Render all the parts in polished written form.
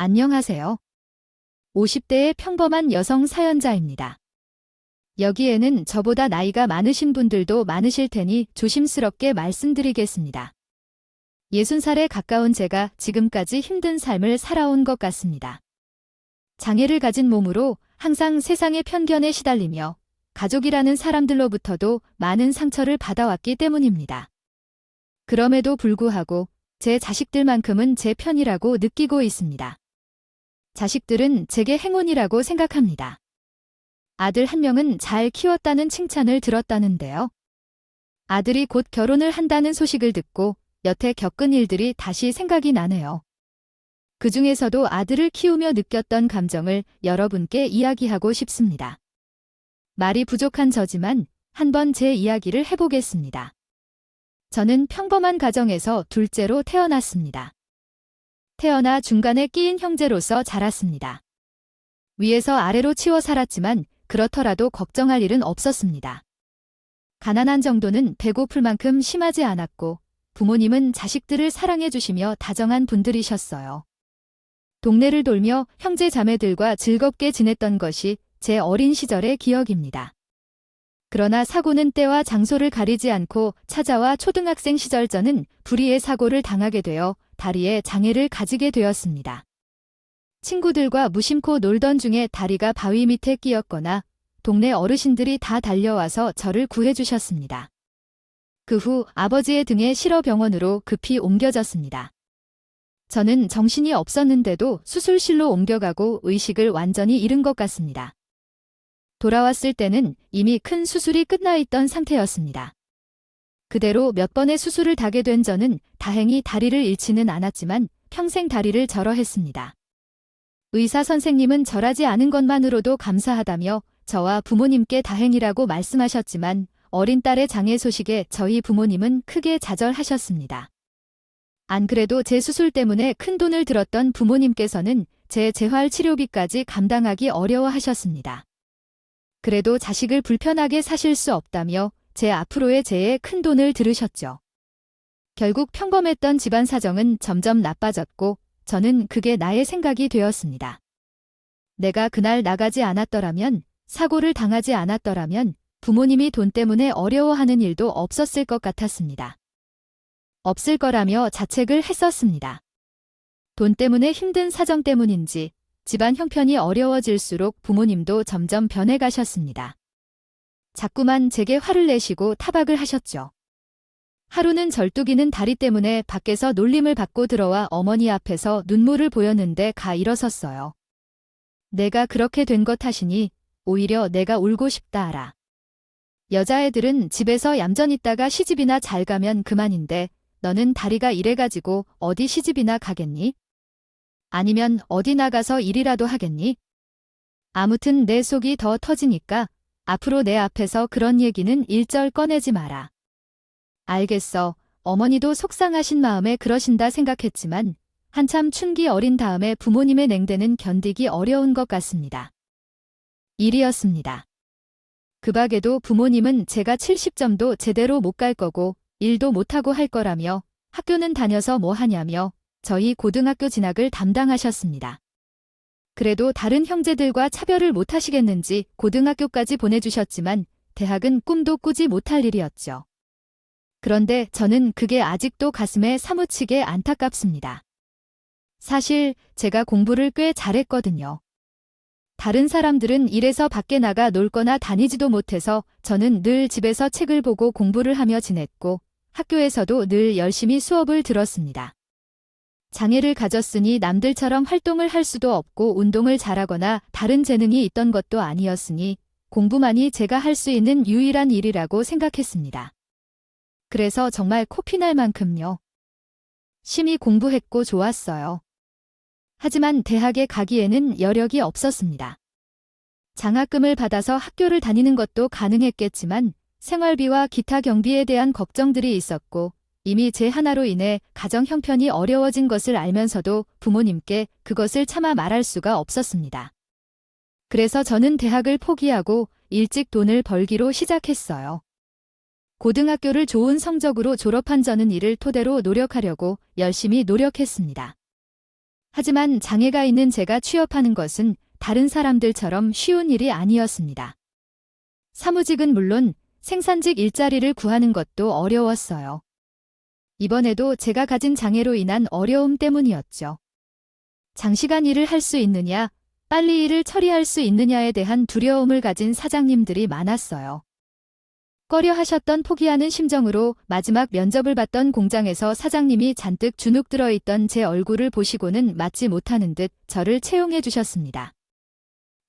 안녕하세요. 50대의 평범한 여성 사연자입니다. 여기에는 저보다 나이가 많으신 분들도 많으실 테니 조심스럽게 말씀드리겠습니다. 60살에 가까운 제가 지금까지 힘든 삶을 살아온 것 같습니다. 장애를 가진 몸으로 항상 세상의 편견에 시달리며 가족이라는 사람들로부터도 많은 상처를 받아왔기 때문입니다. 그럼에도 불구하고 제 자식들만큼은 제 편이라고 느끼고 있습니다. 자식들은 제게 행운이라고 생각합니다. 아들 한 명은 잘 키웠다는 칭찬을 들었다는데요. 아들이 곧 결혼을 한다는 소식을 듣고 여태 겪은 일들이 다시 생각이 나네요. 그 중에서도 아들을 키우며 느꼈던 감정을 여러분께 이야기하고 싶습니다. 말이 부족한 저지만 한번 제 이야기를 해보겠습니다. 저는 평범한 가정에서 둘째로 태어났습니다. 태어나 중간에 끼인 형제로서 자랐습니다. 위에서 아래로 치워 살았지만 그렇더라도 걱정할 일은 없었습니다. 가난한 정도는 배고플 만큼 심하지 않았고 부모님은 자식들을 사랑해 주시며 다정한 분들이셨어요. 동네를 돌며 형제 자매들과 즐겁게 지냈던 것이 제 어린 시절의 기억입니다. 그러나 사고는 때와 장소를 가리지 않고 찾아와 초등학생 시절 저는 불의의 사고를 당하게 되어 다리에 장애를 가지게 되었습니다. 친구들과 무심코 놀던 중에 다리가 바위 밑에 끼었거나 동네 어르신들이 다 달려와서 저를 구해주셨습니다. 그 후 아버지의 등에 실어 병원으로 급히 옮겨졌습니다. 저는 정신이 없었는데도 수술실로 옮겨가고 의식을 완전히 잃은 것 같습니다. 돌아왔을 때는 이미 큰 수술이 끝나 있던 상태였습니다. 그대로 몇 번의 수술을 당하게 된 저는 다행히 다리를 잃지는 않았지만 평생 다리를 절어 했습니다. 의사 선생님은 절하지 않은 것만으로도 감사하다며 저와 부모님께 다행이라고 말씀하셨지만 어린 딸의 장애 소식에 저희 부모님은 크게 좌절하셨습니다. 안 그래도 제 수술 때문에 큰 돈을 들었던 부모님께서는 제 재활 치료비까지 감당하기 어려워하셨습니다. 그래도 자식을 불편하게 사실 수 없다며 제 앞으로의 재에 큰 돈을 들으셨죠. 결국 평범했던 집안 사정은 점점 나빠졌고 저는 그게 나의 생각이 되었습니다. 내가 그날 나가지 않았더라면, 사고를 당하지 않았더라면 부모님이 돈 때문에 어려워하는 일도 없었을 것 같았습니다. 없을 거라며 자책을 했었습니다. 돈 때문에 힘든 사정 때문인지 집안 형편이 어려워질수록 부모님도 점점 변해가셨습니다. 자꾸만 제게 화를 내시고 타박을 하셨죠. 하루는 절뚝이는 다리 때문에 밖에서 놀림을 받고 들어와 어머니 앞에서 눈물을 보였는데 가 일어섰어요. 내가 그렇게 된 것 탓이니 오히려 내가 울고 싶다 알아. 여자애들은 집에서 얌전 있다가 시집이나 잘 가면 그만인데 너는 다리가 이래가지고 어디 시집이나 가겠니? 아니면 어디 나가서 일이라도 하겠니? 아무튼 내 속이 더 터지니까 앞으로 내 앞에서 그런 얘기는 일절 꺼내지 마라. 알겠어. 어머니도 속상하신 마음에 그러신다 생각했지만 한참 춘기 어린 다음에 부모님의 냉대는 견디기 어려운 것 같습니다. 일이었습니다. 그 밖에도 부모님은 제가 70점도 제대로 못 갈 거고 일도 못하고 할 거라며 학교는 다녀서 뭐 하냐며 저희 고등학교 진학을 담당하셨습니다. 그래도 다른 형제들과 차별을 못 하시겠는지 고등학교까지 보내주셨지만 대학은 꿈도 꾸지 못할 일이었죠. 그런데 저는 그게 아직도 가슴에 사무치게 안타깝습니다. 사실 제가 공부를 꽤 잘했거든요. 다른 사람들은 일해서 밖에 나가 놀거나 다니지도 못해서 저는 늘 집에서 책을 보고 공부를 하며 지냈고 학교에서도 늘 열심히 수업을 들었습니다. 장애를 가졌으니 남들처럼 활동을 할 수도 없고 운동을 잘하거나 다른 재능이 있던 것도 아니었으니 공부만이 제가 할 수 있는 유일한 일이라고 생각했습니다. 그래서 정말 코피날 만큼요. 심히 공부했고 좋았어요. 하지만 대학에 가기에는 여력이 없었습니다. 장학금을 받아서 학교를 다니는 것도 가능했겠지만 생활비와 기타 경비에 대한 걱정들이 있었고 이미 제 하나로 인해 가정 형편이 어려워진 것을 알면서도 부모님께 그것을 차마 말할 수가 없었습니다. 그래서 저는 대학을 포기하고 일찍 돈을 벌기로 시작했어요. 고등학교를 좋은 성적으로 졸업한 저는 이를 토대로 노력하려고 열심히 노력했습니다. 하지만 장애가 있는 제가 취업하는 것은 다른 사람들처럼 쉬운 일이 아니었습니다. 사무직은 물론 생산직 일자리를 구하는 것도 어려웠어요. 이번에도 제가 가진 장애로 인한 어려움 때문이었죠. 장시간 일을 할 수 있느냐, 빨리 일을 처리할 수 있느냐에 대한 두려움을 가진 사장님들이 많았어요. 꺼려 하셨던 포기하는 심정으로 마지막 면접을 봤던 공장에서 사장님이 잔뜩 주눅 들어있던 제 얼굴을 보시고는 맞지 못하는 듯 저를 채용해 주셨습니다.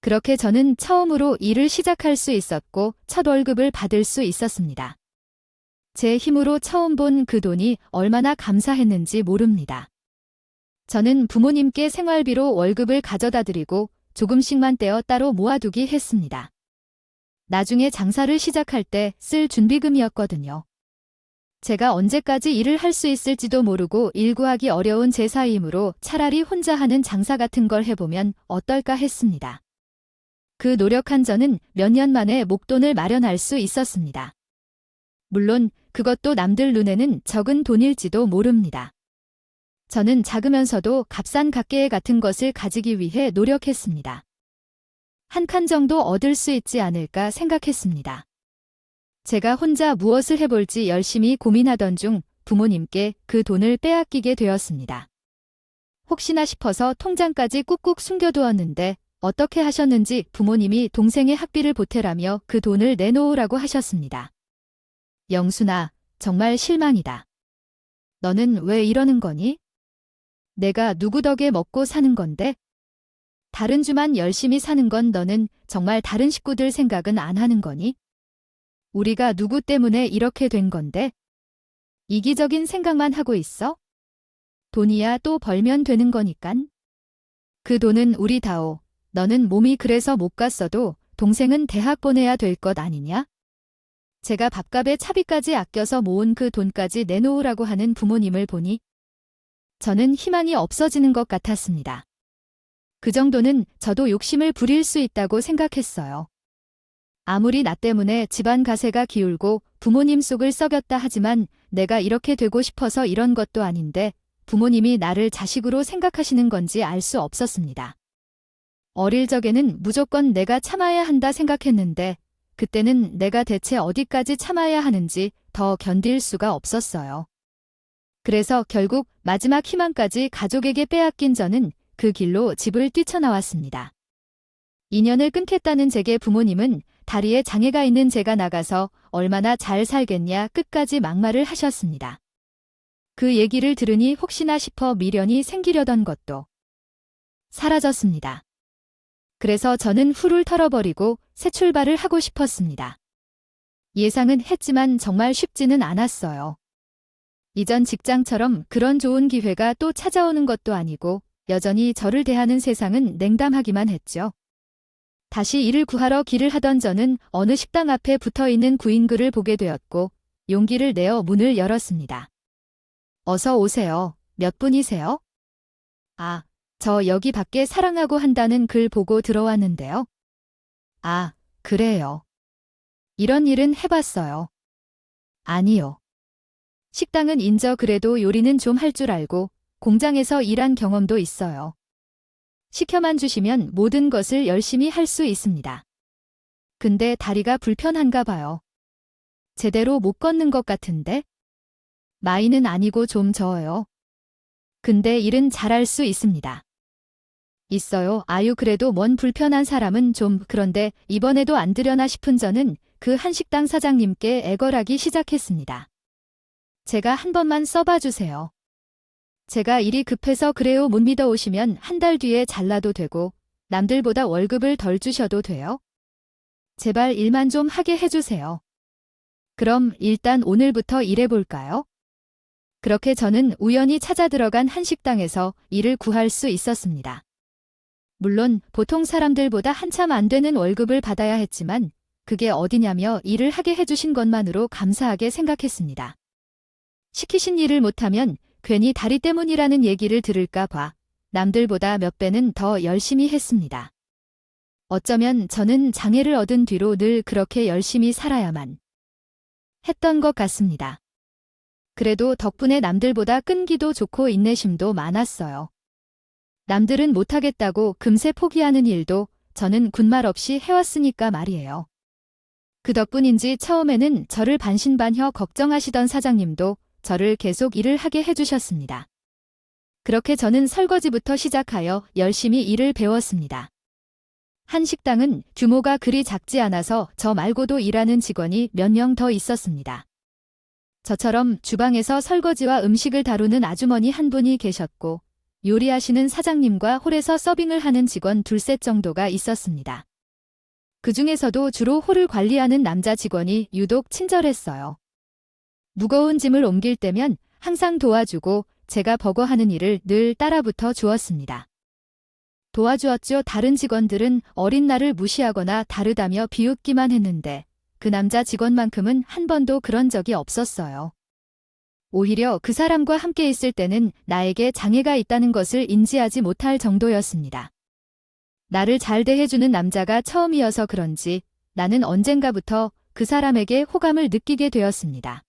그렇게 저는 처음으로 일을 시작할 수 있었고 첫 월급을 받을 수 있었습니다. 제 힘으로 처음 본 그 돈이 얼마나 감사했는지 모릅니다. 저는 부모님께 생활비로 월급을 가져다 드리고 조금씩만 떼어 따로 모아두기 했습니다. 나중에 장사를 시작할 때 쓸 준비금이었거든요. 제가 언제까지 일을 할 수 있을지도 모르고 일 구하기 어려운 제 사이이므로 차라리 혼자 하는 장사 같은 걸 해보면 어떨까 했습니다. 그 노력한 저는 몇 년 만에 목돈을 마련할 수 있었습니다. 물론 그것도 남들 눈에는 적은 돈일지도 모릅니다. 저는 작으면서도 값싼 갓게 같은 것을 가지기 위해 노력했습니다. 한 칸 정도 얻을 수 있지 않을까 생각했습니다. 제가 혼자 무엇을 해볼지 열심히 고민하던 중 부모님께 그 돈을 빼앗기게 되었습니다. 혹시나 싶어서 통장까지 꾹꾹 숨겨두었는데 어떻게 하셨는지 부모님이 동생의 학비를 보태라며 그 돈을 내놓으라고 하셨습니다. 영순아, 정말 실망이다. 너는 왜 이러는 거니? 내가 누구 덕에 먹고 사는 건데? 다른 주만 열심히 사는 건 너는 정말 다른 식구들 생각은 안 하는 거니? 우리가 누구 때문에 이렇게 된 건데? 이기적인 생각만 하고 있어? 돈이야 또 벌면 되는 거니깐. 그 돈은 우리 다오. 너는 몸이 그래서 못 갔어도 동생은 대학 보내야 될 것 아니냐? 제가 밥값에 차비까지 아껴서 모은 그 돈까지 내놓으라고 하는 부모님을 보니 저는 희망이 없어지는 것 같았습니다. 그 정도는 저도 욕심을 부릴 수 있다고 생각했어요. 아무리 나 때문에 집안 가세가 기울고 부모님 속을 썩였다 하지만 내가 이렇게 되고 싶어서 이런 것도 아닌데 부모님이 나를 자식으로 생각하시는 건지 알 수 없었습니다. 어릴 적에는 무조건 내가 참아야 한다 생각했는데 그때는 내가 대체 어디까지 참아야 하는지 더 견딜 수가 없었어요. 그래서 결국 마지막 희망까지 가족에게 빼앗긴 저는 그 길로 집을 뛰쳐나왔습니다. 인연을 끊겠다는 제게 부모님은 다리에 장애가 있는 제가 나가서 얼마나 잘 살겠냐 끝까지 막말을 하셨습니다. 그 얘기를 들으니 혹시나 싶어 미련이 생기려던 것도 사라졌습니다. 그래서 저는 훌훌 털어버리고 새 출발을 하고 싶었습니다. 예상은 했지만 정말 쉽지는 않았어요. 이전 직장처럼 그런 좋은 기회가 또 찾아오는 것도 아니고 여전히 저를 대하는 세상은 냉담하기만 했죠. 다시 일을 구하러 길을 하던 저는 어느 식당 앞에 붙어있는 구인글을 보게 되었고 용기를 내어 문을 열었습니다. 어서 오세요. 몇 분이세요? 아, 저 여기 밖에 사랑하고 한다는 글 보고 들어왔는데요. 아, 그래요. 이런 일은 해봤어요. 아니요. 식당은 인저 그래도 요리는 좀 할 줄 알고 공장에서 일한 경험도 있어요. 시켜만 주시면 모든 것을 열심히 할 수 있습니다. 근데 다리가 불편한가 봐요. 제대로 못 걷는 것 같은데? 나이는 아니고 좀 저어요. 근데 일은 잘할 수 있습니다. 있어요. 아유 그래도 뭔 불편한 사람은 좀 그런데 이번에도 안 되려나 싶은 저는 그 한식당 사장님께 애걸하기 시작했습니다. 제가 한 번만 써봐 주세요. 제가 일이 급해서 그래요. 못 믿어 오시면 한 달 뒤에 잘라도 되고 남들보다 월급을 덜 주셔도 돼요. 제발 일만 좀 하게 해주세요. 그럼 일단 오늘부터 일해볼까요? 그렇게 저는 우연히 찾아 들어간 한식당에서 일을 구할 수 있었습니다. 물론 보통 사람들보다 한참 안 되는 월급을 받아야 했지만 그게 어디냐며 일을 하게 해주신 것만으로 감사하게 생각했습니다. 시키신 일을 못하면 괜히 다리 때문이라는 얘기를 들을까 봐 남들보다 몇 배는 더 열심히 했습니다. 어쩌면 저는 장애를 얻은 뒤로 늘 그렇게 열심히 살아야만 했던 것 같습니다. 그래도 덕분에 남들보다 끈기도 좋고 인내심도 많았어요. 남들은 못하겠다고 금세 포기하는 일도 저는 군말 없이 해왔으니까 말이에요. 그 덕분인지 처음에는 저를 반신반혀 걱정하시던 사장님도 저를 계속 일을 하게 해주셨습니다. 그렇게 저는 설거지부터 시작하여 열심히 일을 배웠습니다. 한 식당은 규모가 그리 작지 않아서 저 말고도 일하는 직원이 몇 명 더 있었습니다. 저처럼 주방에서 설거지와 음식을 다루는 아주머니 한 분이 계셨고 요리하시는 사장님과 홀에서 서빙을 하는 직원 둘셋 정도가 있었습니다. 그 중에서도 주로 홀을 관리하는 남자 직원이 유독 친절했어요. 무거운 짐을 옮길 때면 항상 도와주고 제가 버거하는 일을 늘 따라붙어 주었습니다. 도와주었죠. 다른 직원들은 어린 나를 무시하거나 다르다며 비웃기만 했는데 그 남자 직원만큼은 한 번도 그런 적이 없었어요. 오히려 그 사람과 함께 있을 때는 나에게 장애가 있다는 것을 인지하지 못할 정도였습니다. 나를 잘 대해주는 남자가 처음이어서 그런지 나는 언젠가부터 그 사람에게 호감을 느끼게 되었습니다.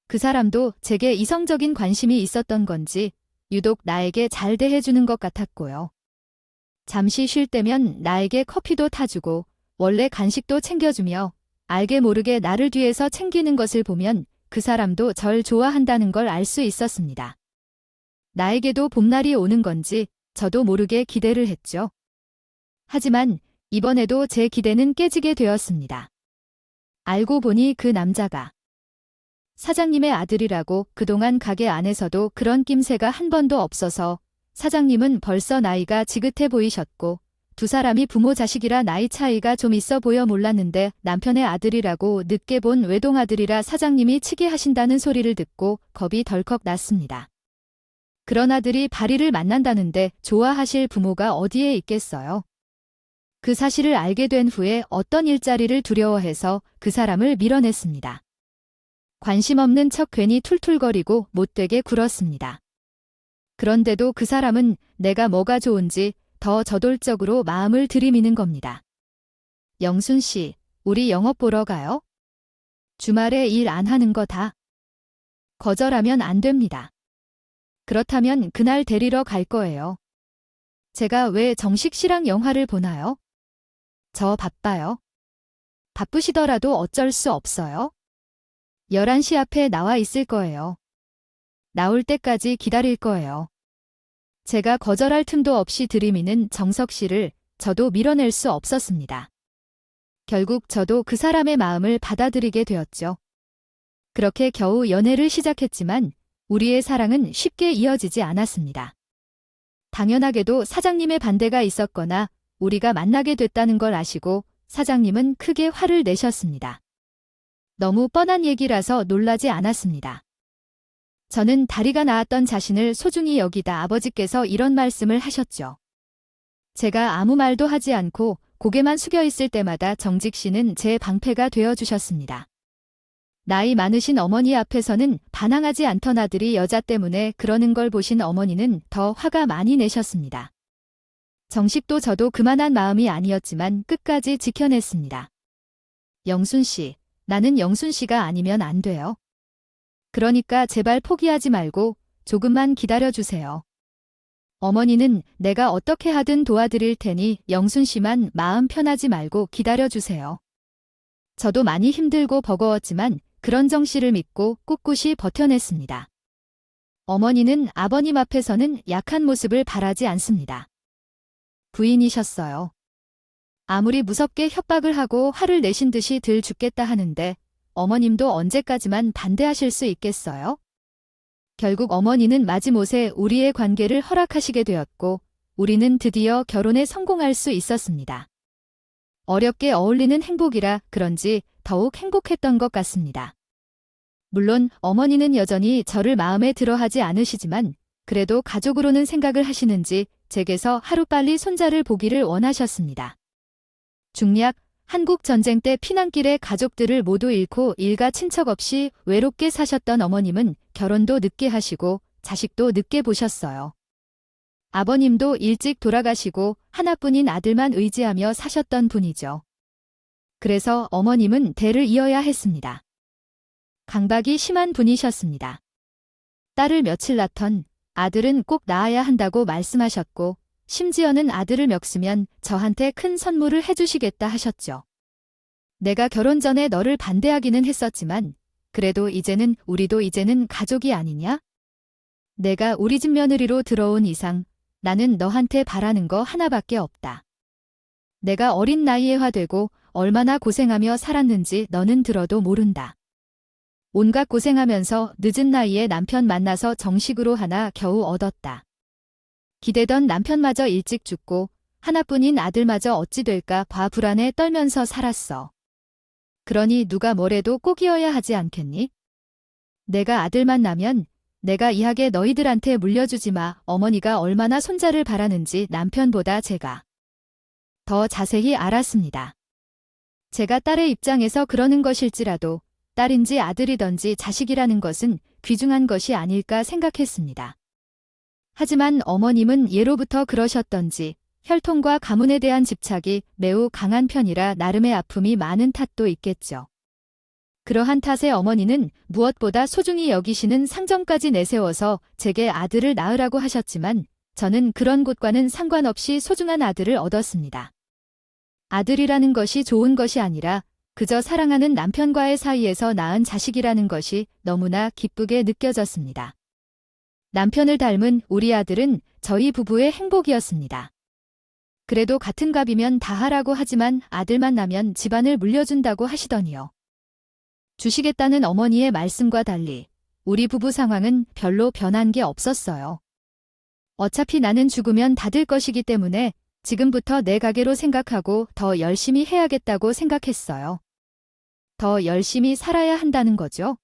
그 사람도 제게 이성적인 관심이 있었던 건지 유독 나에게 잘 대해주는 것 같았고요. 잠시 쉴 때면 나에게 커피도 타주고 원래 간식도 챙겨주며 알게 모르게 나를 뒤에서 챙기는 것을 보면 그 사람도 절 좋아한다는 걸 알 수 있었습니다. 나에게도 봄날이 오는 건지 저도 모르게 기대를 했죠. 하지만 이번에도 제 기대는 깨지게 되었습니다. 알고 보니 그 남자가 사장님의 아들이라고. 그동안 가게 안에서도 그런 낌새가 한 번도 없어서 사장님은 벌써 나이가 지긋해 보이셨고 두 사람이 부모 자식이라 나이 차이가 좀 있어 보여 몰랐는데 남편의 아들이라고 늦게 본 외동아들이라 사장님이 치게 하신다는 소리를 듣고 겁이 덜컥 났습니다. 그런 아들이 발이를 만난다는데 좋아하실 부모가 어디에 있겠어요? 그 사실을 알게 된 후에 어떤 일자리를 두려워해서 그 사람을 밀어냈습니다. 관심 없는 척 괜히 툴툴거리고 못되게 굴었습니다. 그런데도 그 사람은 내가 뭐가 좋은지 더 저돌적으로 마음을 들이미는 겁니다. 영순 씨, 우리 영업 보러 가요? 주말에 일 안 하는 거 다. 거절하면 안 됩니다. 그렇다면 그날 데리러 갈 거예요. 제가 왜 정식 씨랑 영화를 보나요? 저 바빠요. 바쁘시더라도 어쩔 수 없어요. 11시 앞에 나와 있을 거예요. 나올 때까지 기다릴 거예요. 제가 거절할 틈도 없이 들이미는 정석 씨를 저도 밀어낼 수 없었습니다. 결국 저도 그 사람의 마음을 받아들이게 되었죠. 그렇게 겨우 연애를 시작했지만 우리의 사랑은 쉽게 이어지지 않았습니다. 당연하게도 사장님의 반대가 있었거나 우리가 만나게 됐다는 걸 아시고 사장님은 크게 화를 내셨습니다. 너무 뻔한 얘기라서 놀라지 않았습니다. 저는 다리가 나았던 자신을 소중히 여기다 아버지께서 이런 말씀을 하셨죠. 제가 아무 말도 하지 않고 고개만 숙여 있을 때마다 정직 씨는 제 방패가 되어주셨습니다. 나이 많으신 어머니 앞에서는 반항하지 않던 아들이 여자 때문에 그러는 걸 보신 어머니는 더 화가 많이 내셨습니다. 정식도 저도 그만한 마음이 아니었지만 끝까지 지켜냈습니다. 영순 씨, 나는 영순 씨가 아니면 안 돼요. 그러니까 제발 포기하지 말고 조금만 기다려주세요. 어머니는 내가 어떻게 하든 도와드릴 테니 영순 씨만 마음 편하지 말고 기다려주세요. 저도 많이 힘들고 버거웠지만 그런 정씨를 믿고 꿋꿋이 버텨냈습니다. 어머니는 아버님 앞에서는 약한 모습을 바라지 않습니다. 부인이셨어요. 아무리 무섭게 협박을 하고 화를 내신 듯이 들 죽겠다 하는데 어머님도 언제까지만 반대하실 수 있겠어요? 결국 어머니는 마지못해 우리의 관계를 허락하시게 되었고 우리는 드디어 결혼에 성공할 수 있었습니다. 어렵게 어울리는 행복이라 그런지 더욱 행복했던 것 같습니다. 물론 어머니는 여전히 저를 마음에 들어하지 않으시지만 그래도 가족으로는 생각을 하시는지 제게서 하루빨리 손자를 보기를 원하셨습니다. 중략 한국 전쟁 때 피난길에 가족들을 모두 잃고 일가 친척 없이 외롭게 사셨던 어머님은 결혼도 늦게 하시고 자식도 늦게 보셨어요. 아버님도 일찍 돌아가시고 하나뿐인 아들만 의지하며 사셨던 분이죠. 그래서 어머님은 대를 이어야 했습니다. 강박이 심한 분이셨습니다. 딸을 며칠 낳던 아들은 꼭 낳아야 한다고 말씀하셨고 심지어는 아들을 멱쓰면 저한테 큰 선물을 해주시겠다 하셨죠. 내가 결혼 전에 너를 반대하기는 했었지만 그래도 우리도 이제는 가족이 아니냐? 내가 우리 집 며느리로 들어온 이상 나는 너한테 바라는 거 하나밖에 없다. 내가 어린 나이에 화되고 얼마나 고생하며 살았는지 너는 들어도 모른다. 온갖 고생하면서 늦은 나이에 남편 만나서 정식으로 하나 겨우 얻었다. 기대던 남편마저 일찍 죽고 하나뿐인 아들마저 어찌 될까 봐 불안에 떨면서 살았어. 그러니 누가 뭐래도 꼭이어야 하지 않겠니? 내가 아들만 나면 내가 이하게 너희들한테 물려주지 마. 어머니가 얼마나 손자를 바라는지 남편보다 제가 더 자세히 알았습니다. 제가 딸의 입장에서 그러는 것일지라도 딸인지 아들이든지 자식이라는 것은 귀중한 것이 아닐까 생각했습니다. 하지만 어머님은 예로부터 그러셨던지 혈통과 가문에 대한 집착이 매우 강한 편이라 나름의 아픔이 많은 탓도 있겠죠. 그러한 탓에 어머니는 무엇보다 소중히 여기시는 상정까지 내세워서 제게 아들을 낳으라고 하셨지만 저는 그런 것과는 상관없이 소중한 아들을 얻었습니다. 아들이라는 것이 좋은 것이 아니라 그저 사랑하는 남편과의 사이에서 낳은 자식이라는 것이 너무나 기쁘게 느껴졌습니다. 남편을 닮은 우리 아들은 저희 부부의 행복이었습니다. 그래도 같은 갑이면 다 하라고 하지만 아들만 나면 집안을 물려준다고 하시더니요. 주시겠다는 어머니의 말씀과 달리 우리 부부 상황은 별로 변한 게 없었어요. 어차피 나는 죽으면 닫을 것이기 때문에 지금부터 내 가게로 생각하고 더 열심히 해야겠다고 생각했어요. 더 열심히 살아야 한다는 거죠.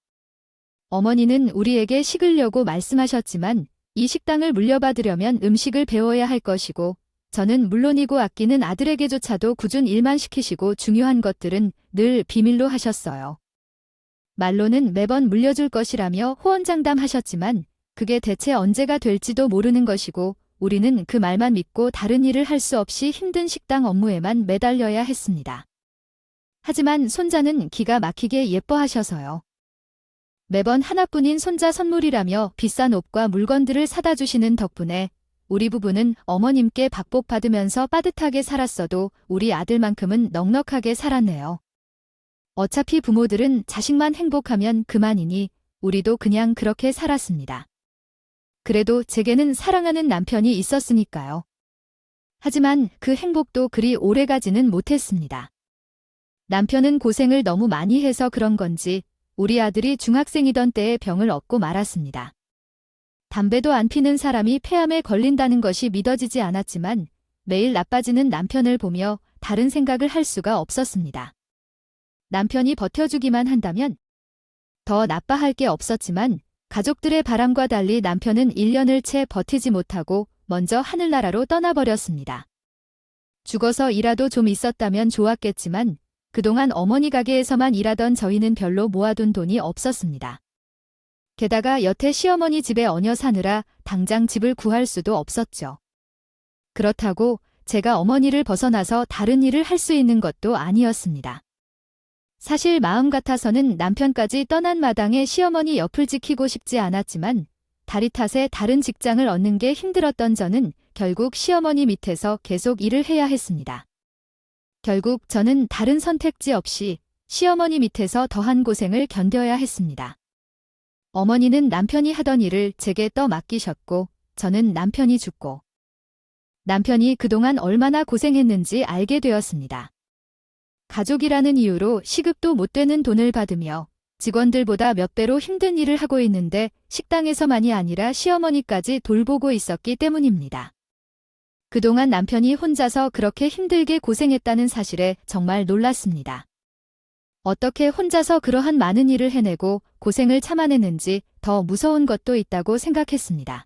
어머니는 우리에게 식으려고 말씀하셨지만 이 식당을 물려받으려면 음식을 배워야 할 것이고 저는 물론이고 아끼는 아들에게조차도 꾸준 일만 시키시고 중요한 것들은 늘 비밀로 하셨어요. 말로는 매번 물려줄 것이라며 호언장담하셨지만 그게 대체 언제가 될지도 모르는 것이고 우리는 그 말만 믿고 다른 일을 할 수 없이 힘든 식당 업무에만 매달려야 했습니다. 하지만 손자는 기가 막히게 예뻐하셔서요. 매번 하나뿐인 손자 선물이라며 비싼 옷과 물건들을 사다 주시는 덕분에 우리 부부는 어머님께 박복받으면서 빠듯하게 살았어도 우리 아들만큼은 넉넉하게 살았네요. 어차피 부모들은 자식만 행복하면 그만이니 우리도 그냥 그렇게 살았습니다. 그래도 제게는 사랑하는 남편이 있었으니까요. 하지만 그 행복도 그리 오래가지는 못했습니다. 남편은 고생을 너무 많이 해서 그런 건지 우리 아들이 중학생이던 때에 병을 얻고 말았습니다. 담배도 안 피는 사람이 폐암에 걸린다는 것이 믿어지지 않았지만 매일 나빠지는 남편을 보며 다른 생각을 할 수가 없었습니다. 남편이 버텨주기만 한다면 더 나빠할 게 없었지만 가족들의 바람과 달리 남편은 1년을 채 버티지 못하고 먼저 하늘나라로 떠나버렸습니다. 죽어서 이라도 좀 있었다면 좋았겠지만 그동안 어머니 가게에서만 일하던 저희는 별로 모아둔 돈이 없었습니다. 게다가 여태 시어머니 집에 얹어 사느라 당장 집을 구할 수도 없었죠. 그렇다고 제가 어머니를 벗어나서 다른 일을 할 수 있는 것도 아니었습니다. 사실 마음 같아서는 남편까지 떠난 마당에 시어머니 옆을 지키고 싶지 않았지만 다리 탓에 다른 직장을 얻는 게 힘들었던 저는 결국 시어머니 밑에서 계속 일을 해야 했습니다. 결국 저는 다른 선택지 없이 시어머니 밑에서 더한 고생을 견뎌야 했습니다. 어머니는 남편이 하던 일을 제게 떠맡기셨고 저는 남편이 죽고 남편이 그동안 얼마나 고생했는지 알게 되었습니다. 가족이라는 이유로 시급도 못 되는 돈을 받으며 직원들보다 몇 배로 힘든 일을 하고 있는데 식당에서만이 아니라 시어머니까지 돌보고 있었기 때문입니다. 그동안 남편이 혼자서 그렇게 힘들게 고생했다는 사실에 정말 놀랐습니다. 어떻게 혼자서 그러한 많은 일을 해내고 고생을 참아냈는지 더 무서운 것도 있다고 생각했습니다.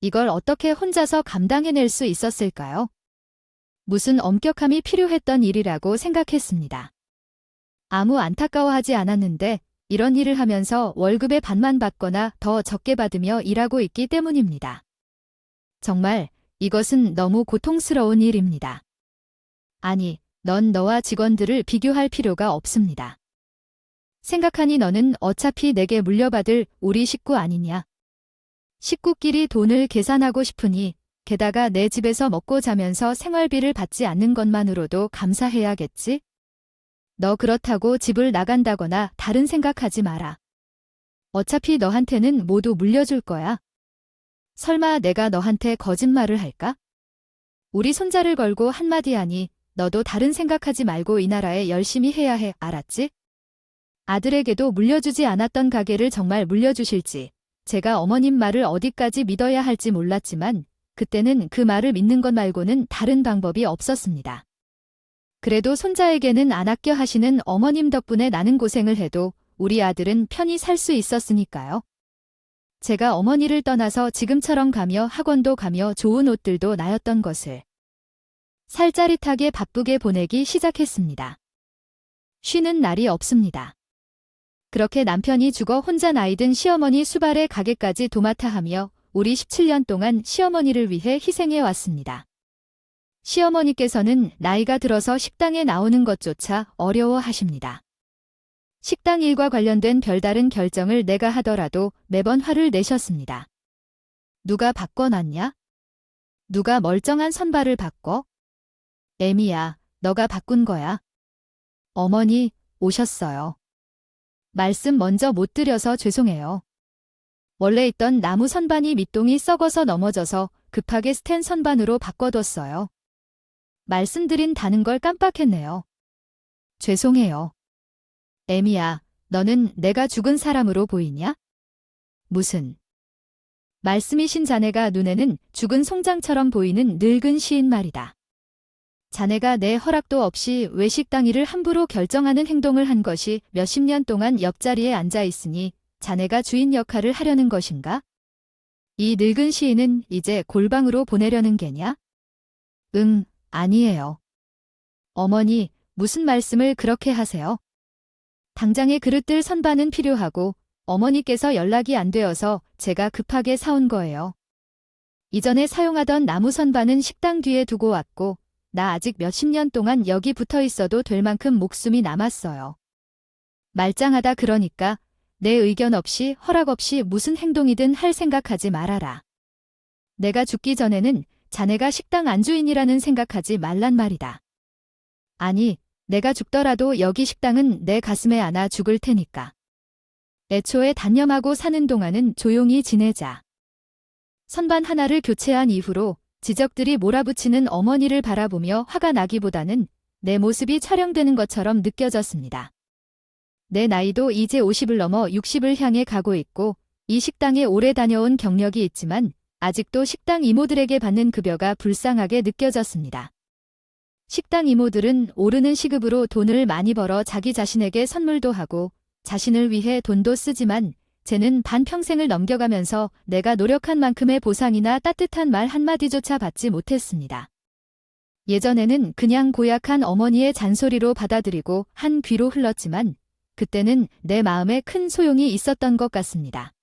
이걸 어떻게 혼자서 감당해낼 수 있었을까요? 무슨 엄격함이 필요했던 일이라고 생각했습니다. 아무 안타까워하지 않았는데 이런 일을 하면서 월급의 반만 받거나 더 적게 받으며 일하고 있기 때문입니다. 정말 이것은 너무 고통스러운 일입니다. 아니, 넌 너와 직원들을 비교할 필요가 없습니다. 생각하니 너는 어차피 내게 물려받을 우리 식구 아니냐. 식구끼리 돈을 계산하고 싶으니 게다가 내 집에서 먹고 자면서 생활비를 받지 않는 것만으로도 감사해야겠지? 너 그렇다고 집을 나간다거나 다른 생각하지 마라. 어차피 너한테는 모두 물려줄 거야. 설마 내가 너한테 거짓말을 할까? 우리 손자를 걸고 한마디 하니 너도 다른 생각하지 말고 이 나라에 열심히 해야 해, 알았지? 아들에게도 물려주지 않았던 가게를 정말 물려주실지, 제가 어머님 말을 어디까지 믿어야 할지 몰랐지만 그때는 그 말을 믿는 것 말고는 다른 방법이 없었습니다. 그래도 손자에게는 안 아껴 하시는 어머님 덕분에 나는 고생을 해도 우리 아들은 편히 살 수 있었으니까요. 제가 어머니를 떠나서 지금처럼 가며 학원도 가며 좋은 옷들도 나였던 것을 살짜릿하게 바쁘게 보내기 시작했습니다. 쉬는 날이 없습니다. 그렇게 남편이 죽어 혼자 나이든 시어머니 수발의 가게까지 도맡아 하며 우리 17년 동안 시어머니를 위해 희생해 왔습니다. 시어머니께서는 나이가 들어서 식당에 나오는 것조차 어려워하십니다. 식당 일과 관련된 별다른 결정을 내가 하더라도 매번 화를 내셨습니다. 누가 바꿔놨냐? 누가 멀쩡한 선발을 바꿔? 애미야, 너가 바꾼 거야. 어머니, 오셨어요. 말씀 먼저 못 드려서 죄송해요. 원래 있던 나무 선반이 밑동이 썩어서 넘어져서 급하게 스텐 선반으로 바꿔뒀어요. 말씀드린다는 걸 깜빡했네요. 죄송해요. 애미야, 너는 내가 죽은 사람으로 보이냐? 무슨 말씀이신 자네가 눈에는 죽은 송장처럼 보이는 늙은 시인 말이다. 자네가 내 허락도 없이 외식당 일을 함부로 결정하는 행동을 한 것이 몇십 년 동안 옆자리에 앉아 있으니 자네가 주인 역할을 하려는 것인가? 이 늙은 시인은 이제 골방으로 보내려는 게냐? 응, 아니에요. 어머니, 무슨 말씀을 그렇게 하세요? 당장에 그릇들 선반은 필요하고 어머니께서 연락이 안 되어서 제가 급하게 사온 거예요. 이전에 사용하던 나무 선반은 식당 뒤에 두고 왔고 나 아직 몇십 년 동안 여기 붙어 있어도 될 만큼 목숨이 남았어요. 말짱하다 그러니까 내 의견 없이 허락 없이 무슨 행동이든 할 생각하지 말아라. 내가 죽기 전에는 자네가 식당 안주인이라는 생각하지 말란 말이다. 아니, 내가 죽더라도 여기 식당은 내 가슴에 안아 죽을 테니까. 애초에 단념하고 사는 동안은 조용히 지내자. 선반 하나를 교체한 이후로 지적들이 몰아붙이는 어머니를 바라보며 화가 나기보다는 내 모습이 촬영되는 것처럼 느껴졌습니다. 내 나이도 이제 50을 넘어 60을 향해 가고 있고 이 식당에 오래 다녀온 경력이 있지만 아직도 식당 이모들에게 받는 급여가 불쌍하게 느껴졌습니다. 식당 이모들은 오르는 시급으로 돈을 많이 벌어 자기 자신에게 선물도 하고 자신을 위해 돈도 쓰지만 쟤는 반평생을 넘겨가면서 내가 노력한 만큼의 보상이나 따뜻한 말 한마디조차 받지 못했습니다. 예전에는 그냥 고약한 어머니의 잔소리로 받아들이고 한 귀로 흘렀지만 그때는 내 마음에 큰 소용이 있었던 것 같습니다.